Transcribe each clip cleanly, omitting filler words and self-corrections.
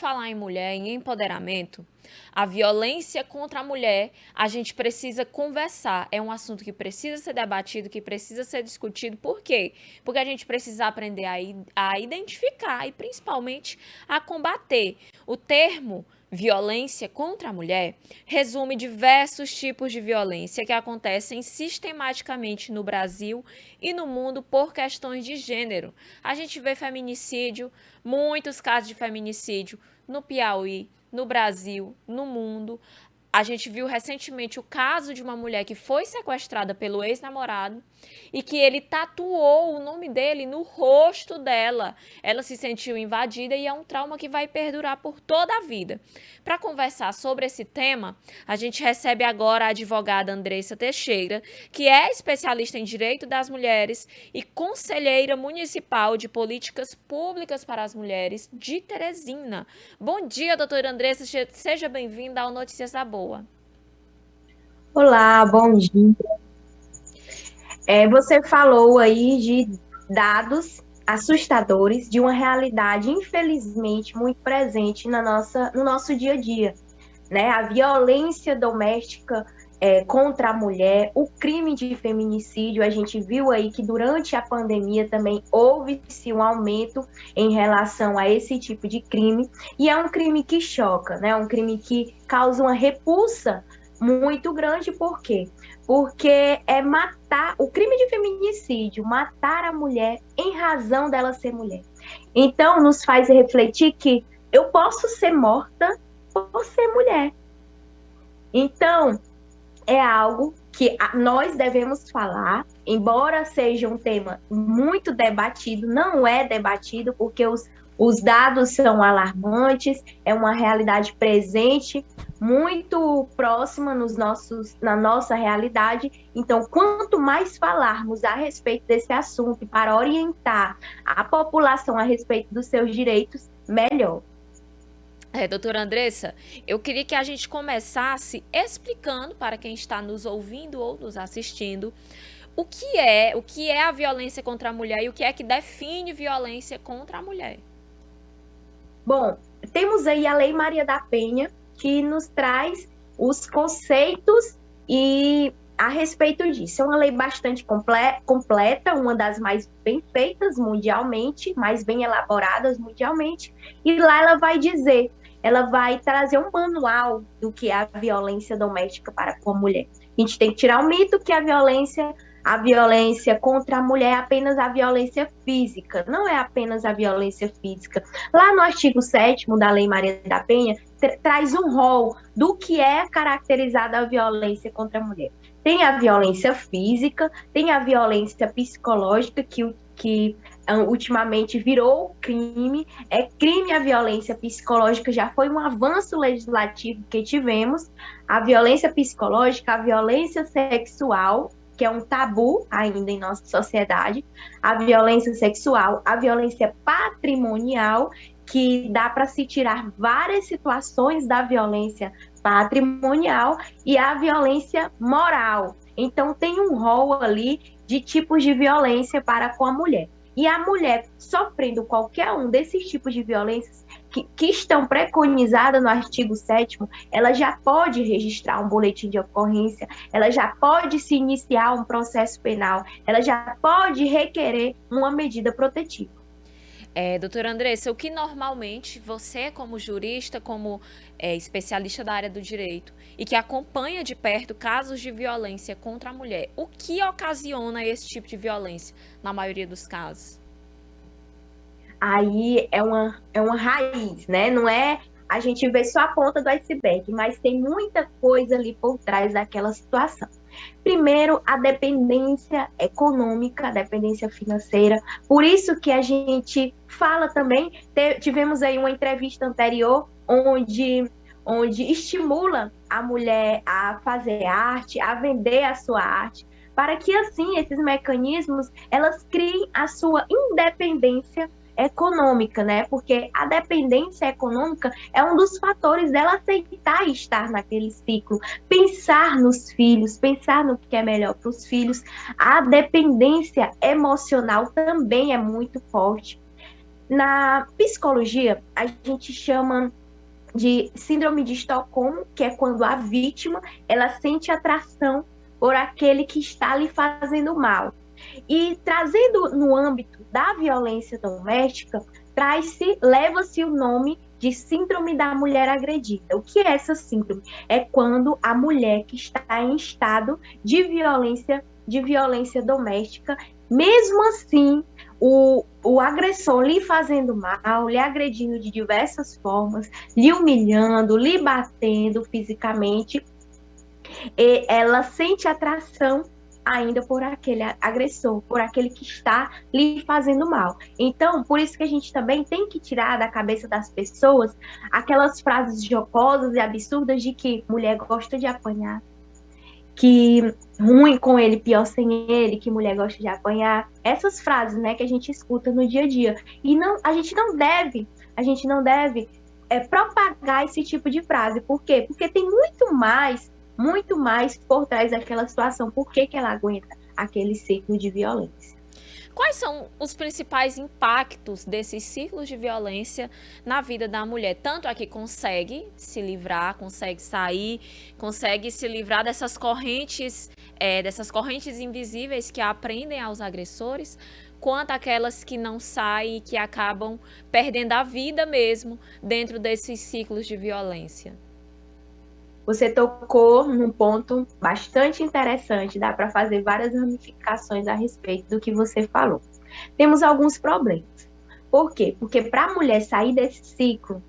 Falar em mulher, em empoderamento, a violência contra a mulher, a gente precisa conversar. É um assunto que precisa ser debatido, que precisa ser discutido. Por quê? Porque a gente precisa aprender a identificar e principalmente a combater. O termo violência contra a mulher resume diversos tipos de violência que acontecem sistematicamente no Brasil e no mundo por questões de gênero. A gente vê feminicídio, muitos casos de feminicídio no Piauí, no Brasil, no mundo. A gente viu recentemente o caso de uma mulher que foi sequestrada pelo ex-namorado e que ele tatuou o nome dele no rosto dela. Ela se sentiu invadida e é um trauma que vai perdurar por toda a vida. Para conversar sobre esse tema, a gente recebe agora a advogada Andressa Teixeira, que é especialista em direito das mulheres e conselheira municipal de políticas públicas para as mulheres de Teresina. Bom dia, doutora Andressa, seja bem-vinda ao Notícias da Boa. Olá, bom dia. Você falou aí de dados assustadores de uma realidade, infelizmente, muito presente no nosso dia a dia, né? A violência doméstica contra a mulher, o crime de feminicídio, a gente viu aí que durante a pandemia também houve-se um aumento em relação a esse tipo de crime, e é um crime que choca, né? Um crime que causa uma repulsa muito grande, por quê? Porque é matar, o crime de feminicídio, matar a mulher em razão dela ser mulher. Então, nos faz refletir que eu posso ser morta por ser mulher. Então, é algo que nós devemos falar, embora seja um tema muito debatido, não é debatido porque os dados são alarmantes, é uma realidade presente, muito próxima na nossa realidade. Então, quanto mais falarmos a respeito desse assunto para orientar a população a respeito dos seus direitos, melhor. Doutora Andressa, eu queria que a gente começasse explicando para quem está nos ouvindo ou nos assistindo o que é a violência contra a mulher e o que é que define violência contra a mulher. Bom, temos aí a Lei Maria da Penha, que nos traz os conceitos e a respeito disso. É uma lei bastante completa, uma das mais bem feitas mundialmente, mais bem elaboradas mundialmente, e lá ela vai trazer um manual do que é a violência doméstica para com a mulher. A gente tem que tirar o mito que a violência contra a mulher é apenas a violência física, não é apenas a violência física. Lá no artigo 7º da Lei Maria da Penha, traz um rol do que é caracterizada a violência contra a mulher. Tem a violência física, tem a violência psicológica, que ultimamente virou crime. É crime a violência psicológica, já foi um avanço legislativo que tivemos. A violência psicológica, a violência sexual, que é um tabu ainda em nossa sociedade, a violência sexual, a violência patrimonial, que dá para se tirar várias situações da violência patrimonial, e a violência moral. Então, tem um rol ali de tipos de violência para com a mulher. E a mulher sofrendo qualquer um desses tipos de violências que estão preconizadas no artigo 7º, ela já pode registrar um boletim de ocorrência, ela já pode se iniciar um processo penal, ela já pode requerer uma medida protetiva. Doutora Andressa, o que normalmente você, como jurista, como especialista da área do direito e que acompanha de perto casos de violência contra a mulher, o que ocasiona esse tipo de violência na maioria dos casos? Aí é uma raiz, né? Não é a gente vê só a ponta do iceberg, mas tem muita coisa ali por trás daquela situação. Primeiro, a dependência econômica, a dependência financeira. Por isso que a gente fala também, tivemos aí uma entrevista anterior onde estimula a mulher a fazer arte, a vender a sua arte, para que assim esses mecanismos elas criem a sua independência econômica, né? Porque a dependência econômica é um dos fatores dela aceitar estar naquele ciclo, pensar nos filhos, pensar no que é melhor para os filhos. A dependência emocional também é muito forte. Na psicologia, a gente chama de síndrome de Estocolmo, que é quando a vítima ela sente atração por aquele que está lhe fazendo mal. E trazendo no âmbito da violência doméstica, leva-se o nome de síndrome da mulher agredida. O que é essa síndrome? É quando a mulher que está em estado de violência doméstica, mesmo assim, o agressor lhe fazendo mal, lhe agredindo de diversas formas, lhe humilhando, lhe batendo fisicamente, e ela sente atração ainda por aquele agressor, por aquele que está lhe fazendo mal. Então, por isso que a gente também tem que tirar da cabeça das pessoas aquelas frases jocosas e absurdas de que mulher gosta de apanhar, que ruim com ele, pior sem ele, que mulher gosta de apanhar. Essas frases, né, que a gente escuta no dia a dia. E não, a gente não deve propagar esse tipo de frase. Por quê? Porque tem muito mais por trás daquela situação. Por que que ela aguenta aquele ciclo de violência? Quais são os principais impactos desses ciclos de violência na vida da mulher? Tanto a que consegue se livrar, consegue sair, consegue se livrar dessas correntes invisíveis que aprendem aos agressores, quanto aquelas que não saem e que acabam perdendo a vida mesmo dentro desses ciclos de violência. Você tocou num ponto bastante interessante, dá para fazer várias ramificações a respeito do que você falou. Temos alguns problemas. Por quê? Porque para a mulher sair desse ciclo,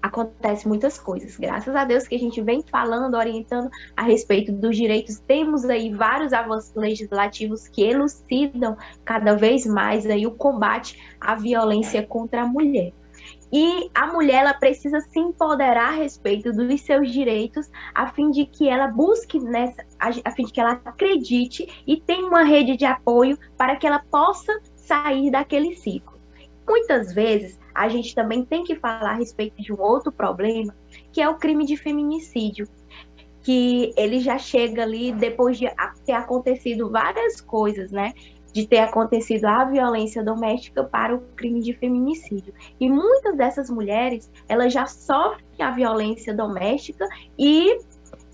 acontece muitas coisas. Graças a Deus que a gente vem falando, orientando a respeito dos direitos, temos aí vários avanços legislativos que elucidam cada vez mais aí o combate à violência contra a mulher. E a mulher ela precisa se empoderar a respeito dos seus direitos, a fim de que ela busque a fim de que ela acredite e tenha uma rede de apoio para que ela possa sair daquele ciclo. Muitas vezes a gente também tem que falar a respeito de um outro problema, que é o crime de feminicídio, que ele já chega ali depois de ter acontecido várias coisas, né? De ter acontecido a violência doméstica para o crime de feminicídio. E muitas dessas mulheres, elas já sofrem a violência doméstica e,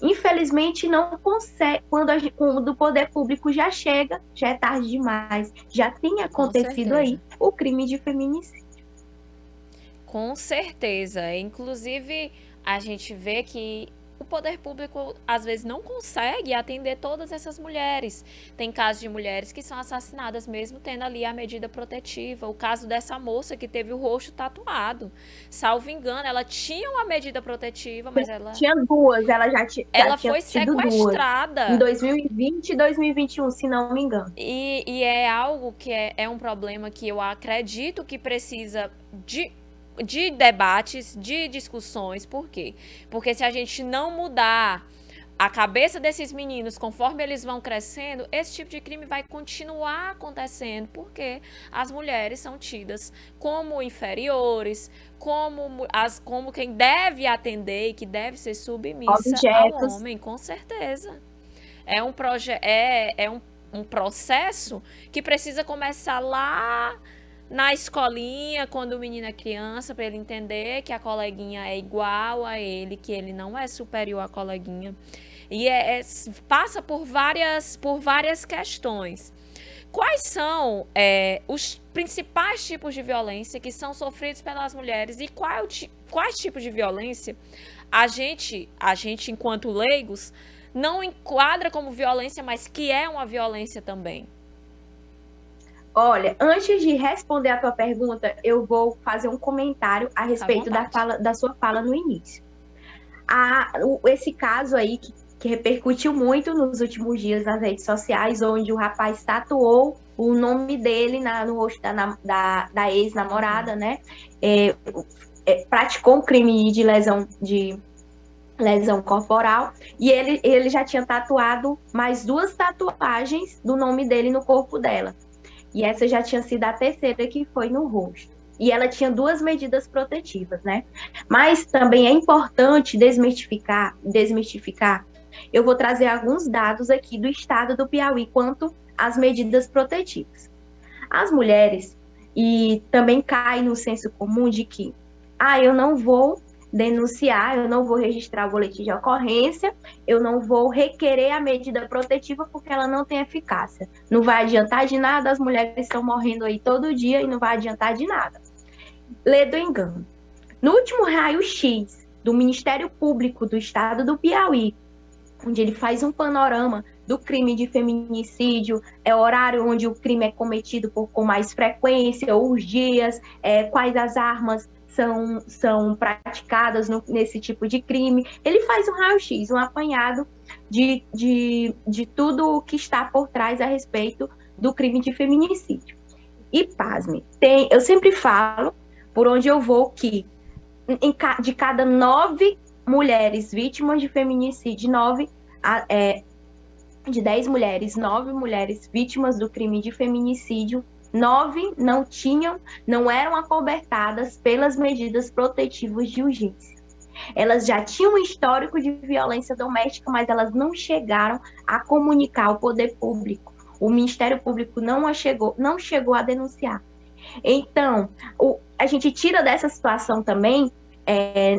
infelizmente, não consegue. Quando o poder público já chega, já é tarde demais. Já tem Com acontecido certeza. aí o crime de feminicídio. Com certeza. Inclusive, a gente vê que o poder público às vezes não consegue atender todas essas mulheres. Tem casos de mulheres que são assassinadas mesmo tendo ali a medida protetiva. O caso dessa moça que teve o rosto tatuado. Salvo engano, ela tinha uma medida protetiva, mas Tinha duas, ela já ela tinha foi tido duas. Em sequestrada. 2020 e 2021, se não me engano. E é algo que é um problema que eu acredito que precisa de debates, de discussões. Por quê? Porque se a gente não mudar a cabeça desses meninos conforme eles vão crescendo, esse tipo de crime vai continuar acontecendo, porque as mulheres são tidas como inferiores, como quem deve atender e que deve ser submissa ao Objetos. homem, com certeza. É um processo que precisa começar lá na escolinha, quando o menino é criança, para ele entender que a coleguinha é igual a ele, que ele não é superior à coleguinha. E passa por várias questões. Quais são os principais tipos de violência que são sofridos pelas mulheres e quais tipos de violência a gente, enquanto leigos, não enquadra como violência, mas que é uma violência também? Olha, antes de responder a tua pergunta, eu vou fazer um comentário a Fica à respeito vontade. da sua fala no início. Esse caso aí que repercutiu muito nos últimos dias nas redes sociais, onde o rapaz tatuou o nome dele no rosto da ex-namorada, né? Praticou um crime de lesão corporal, e ele já tinha tatuado mais duas tatuagens do nome dele no corpo dela. E essa já tinha sido a terceira, que foi no rosto. E ela tinha duas medidas protetivas, né? Mas também é importante desmistificar. Eu vou trazer alguns dados aqui do estado do Piauí quanto às medidas protetivas. As mulheres, e também cai no senso comum de que, eu não vou denunciar, eu não vou registrar o boletim de ocorrência, eu não vou requerer a medida protetiva porque ela não tem eficácia. Não vai adiantar de nada, as mulheres estão morrendo aí todo dia e não vai adiantar de nada. Lê do engano. No último raio-x do Ministério Público do Estado do Piauí, onde ele faz um panorama do crime de feminicídio, é o horário onde o crime é cometido com mais frequência, ou os dias, quais as armas são praticadas nesse tipo de crime. Ele faz um raio-x, um apanhado de tudo o que está por trás a respeito do crime de feminicídio. E, pasme, eu sempre falo, por onde eu vou, que de cada 9 mulheres vítimas de feminicídio, de 10 mulheres, 9 mulheres vítimas do crime de feminicídio, 9 não eram acobertadas pelas medidas protetivas de urgência. Elas já tinham um histórico de violência doméstica, mas elas não chegaram a comunicar ao poder público. O Ministério Público não chegou a denunciar. Então, a gente tira dessa situação também,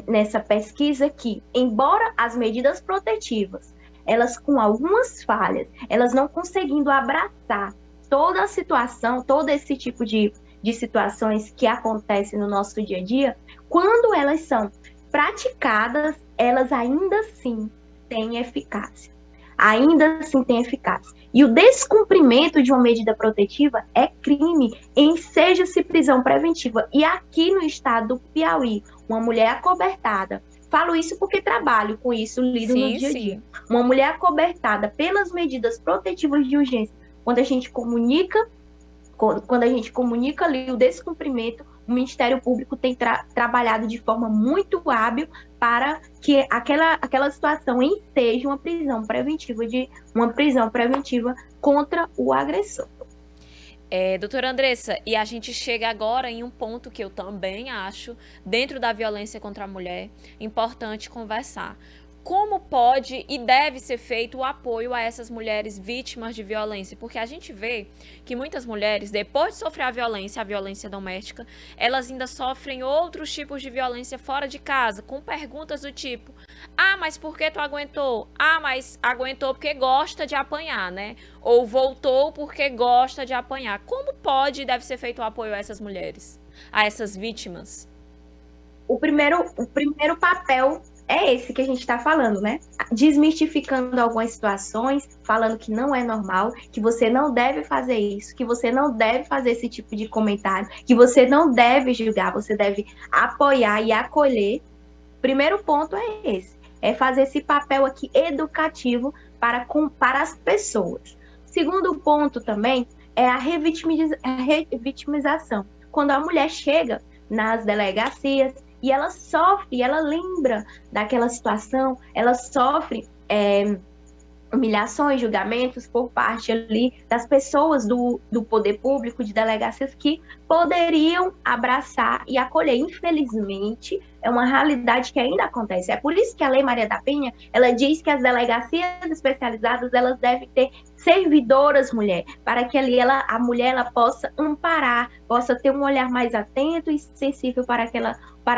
nessa pesquisa, que, embora as medidas protetivas, elas com algumas falhas, elas não conseguindo abraçar toda a situação, todo esse tipo de situações que acontecem no nosso dia a dia, quando elas são praticadas, elas ainda assim têm eficácia. Ainda assim tem eficácia. E o descumprimento de uma medida protetiva é crime, enseja-se prisão preventiva. E aqui no estado do Piauí, uma mulher acobertada, falo isso porque trabalho com isso, lido no dia a dia. Uma mulher acobertada pelas medidas protetivas de urgência, quando a gente comunica ali o descumprimento, o Ministério Público tem trabalhado de forma muito hábil para que aquela situação enseja uma prisão preventiva contra o agressor. Doutora Andressa, e a gente chega agora em um ponto que eu também acho, dentro da violência contra a mulher, importante conversar. Como pode e deve ser feito o apoio a essas mulheres vítimas de violência? Porque a gente vê que muitas mulheres, depois de sofrer a violência doméstica, elas ainda sofrem outros tipos de violência fora de casa, com perguntas do tipo: mas por que tu aguentou? Mas aguentou porque gosta de apanhar, né? Ou voltou porque gosta de apanhar. Como pode e deve ser feito o apoio a essas mulheres, a essas vítimas? O primeiro papel é esse que a gente está falando, né? Desmistificando algumas situações, falando que não é normal, que você não deve fazer isso, que você não deve fazer esse tipo de comentário, que você não deve julgar, você deve apoiar e acolher. Primeiro ponto é esse, é fazer esse papel aqui educativo para as pessoas. Segundo ponto também é a revitimização. Quando a mulher chega nas delegacias, e ela sofre, ela lembra daquela situação, ela sofre humilhações, julgamentos por parte ali das pessoas do poder público, de delegacias que poderiam abraçar e acolher. Infelizmente, é uma realidade que ainda acontece. É por isso que a Lei Maria da Penha, ela diz que as delegacias especializadas, elas devem ter servidoras mulher, para que ali a mulher ela possa amparar, possa ter um olhar mais atento e sensível para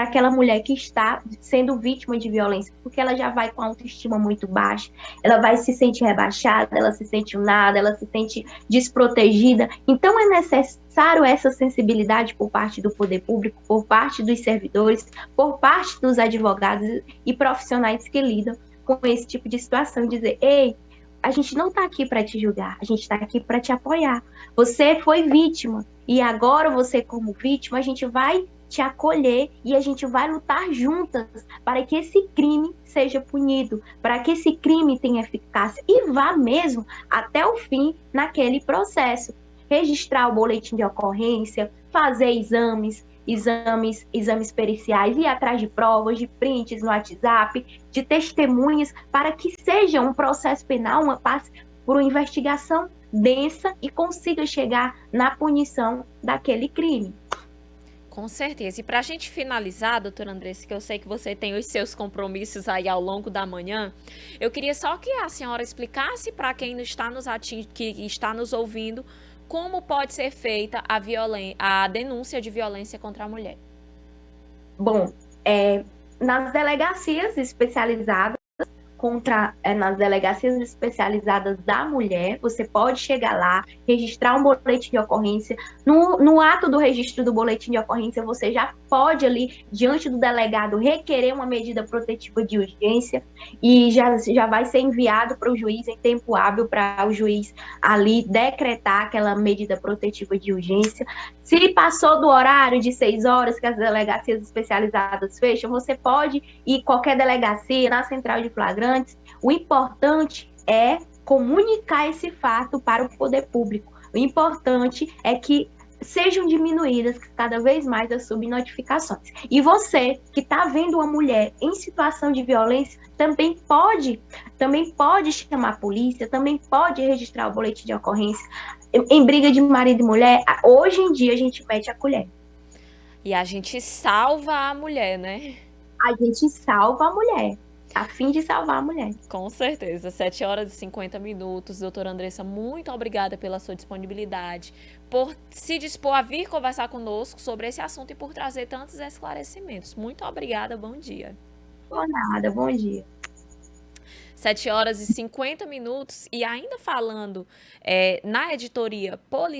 aquela mulher que está sendo vítima de violência, porque ela já vai com a autoestima muito baixa, ela vai se sentir rebaixada, ela se sente nada, ela se sente desprotegida. Então é necessário essa sensibilidade por parte do poder público, por parte dos servidores, por parte dos advogados e profissionais que lidam com esse tipo de situação, dizer: ei, a gente não está aqui para te julgar, a gente está aqui para te apoiar. Você foi vítima e agora você, como vítima, a gente vai te acolher e a gente vai lutar juntas para que esse crime seja punido, para que esse crime tenha eficácia e vá mesmo até o fim naquele processo. Registrar o boletim de ocorrência, fazer exames periciais, ir atrás de provas, de prints no WhatsApp, de testemunhas, para que seja um processo penal, passe por uma investigação densa e consiga chegar na punição daquele crime. Com certeza. E para a gente finalizar, doutora Andressa, que eu sei que você tem os seus compromissos aí ao longo da manhã, eu queria só que a senhora explicasse para quem está que está nos ouvindo como pode ser feita a denúncia de violência contra a mulher? Bom, nas delegacias especializadas nas delegacias especializadas da mulher, você pode chegar lá, registrar um boletim de ocorrência. No ato do registro do boletim de ocorrência, você já pode ali, diante do delegado, requerer uma medida protetiva de urgência e já vai ser enviado para o juiz em tempo hábil para o juiz ali decretar aquela medida protetiva de urgência. Se passou do horário de 6 horas que as delegacias especializadas fecham, você pode ir qualquer delegacia, na central de flagrantes. O importante é comunicar esse fato para o poder público. O importante é que sejam diminuídas cada vez mais as subnotificações. E você que está vendo uma mulher em situação de violência também pode chamar a polícia, também pode registrar o boletim de ocorrência. Em briga de marido e mulher, hoje em dia a gente mete a colher. E a gente salva a mulher, né? A gente salva a mulher, a fim de salvar a mulher. Com certeza. 7 horas e 50 minutos. Doutora Andressa, muito obrigada pela sua disponibilidade, por se dispor a vir conversar conosco sobre esse assunto e por trazer tantos esclarecimentos. Muito obrigada, bom dia. Por nada, bom dia. 7 horas e 50 minutos. E ainda falando na editoria policial,